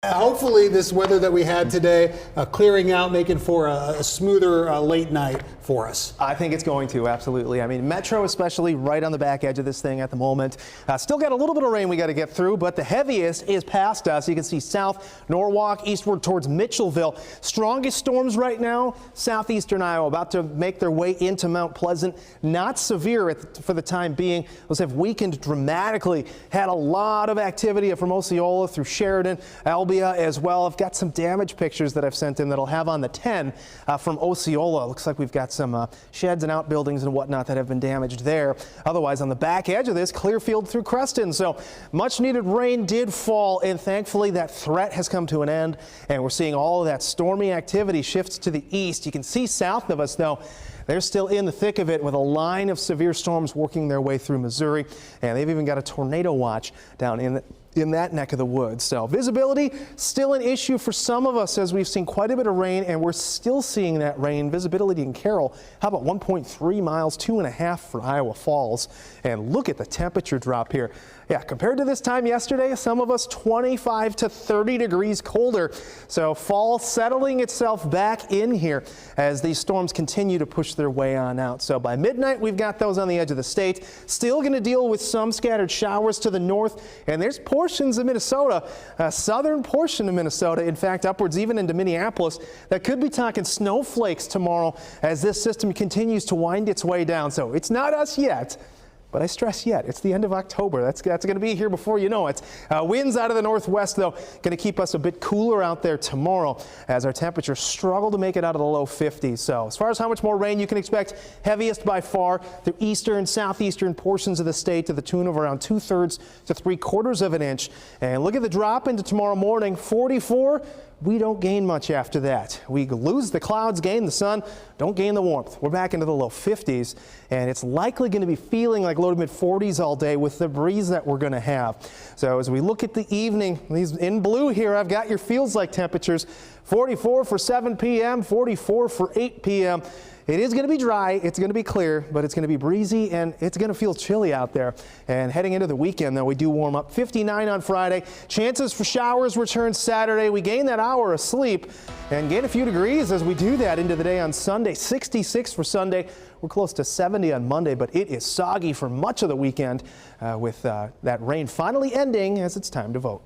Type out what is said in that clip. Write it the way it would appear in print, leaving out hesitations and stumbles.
Hopefully this weather that we had today clearing out, making for a smoother late night for us. I think it's going to, absolutely. I mean, Metro especially right on the back edge of this thing at the moment. Still got a little bit of rain we got to get through, but the heaviest is past us. You can see south Norwalk, eastward towards Mitchellville. Strongest storms right now, southeastern Iowa, about to make their way into Mount Pleasant. Not severe for the time being. Those have weakened dramatically. Had a lot of activity from Osceola through Sheridan, Albia as well. I've got some damage pictures that I've sent in that I'll have on the 10 from Osceola. Looks like we've got some sheds and outbuildings and whatnot that have been damaged there. Otherwise, on the back edge of this, Clearfield through Creston. So much needed rain did fall, and thankfully that threat has come to an end, and we're seeing all of that stormy activity shifts to the east. You can see south of us, though, they're still in the thick of it with a line of severe storms working their way through Missouri, and they've even got a tornado watch down in that neck of the woods. So visibility still an issue for some of us as we've seen quite a bit of rain, and we're still seeing that rain. Visibility in Carroll, how about 1.3 miles, 2.5 for Iowa Falls. And look at the temperature drop here. Yeah, compared to this time yesterday, some of us 25 to 30 degrees colder. So fall settling itself back in here as these storms continue to push their way on out. So by midnight, we've got those on the edge of the state. Still going to deal with some scattered showers to the north, and there's portions of Minnesota, southern portion of Minnesota, in fact, upwards even into Minneapolis, that could be talking snowflakes tomorrow as this system continues to wind its way down. So it's not us yet. But I stress yet, it's the end of October. That's going to be here before you know it. Winds out of the northwest, though, going to keep us a bit cooler out there tomorrow as our temperatures struggle to make it out of the low 50s. So as far as how much more rain you can expect, heaviest by far through eastern, southeastern portions of the state to the tune of around 2/3 to 3/4 of an inch. And look at the drop into tomorrow morning, 44. We don't gain much after that. We lose the clouds, gain the sun, don't gain the warmth. We're back into the low 50s, and it's likely going to be feeling like low to mid 40s all day with the breeze that we're going to have. So as we look at the evening, these in blue here, I've got your feels like temperatures. 44 for 7 p.m., 44 for 8 p.m. It is going to be dry, it's going to be clear, but it's going to be breezy, and it's going to feel chilly out there. And heading into the weekend, though, we do warm up. 59 on Friday. Chances for showers return Saturday. We gain that hour of sleep and gain a few degrees as we do that into the day on Sunday. 66 for Sunday. We're close to 70 on Monday, but it is soggy for much of the weekend with that rain finally ending as it's time to vote.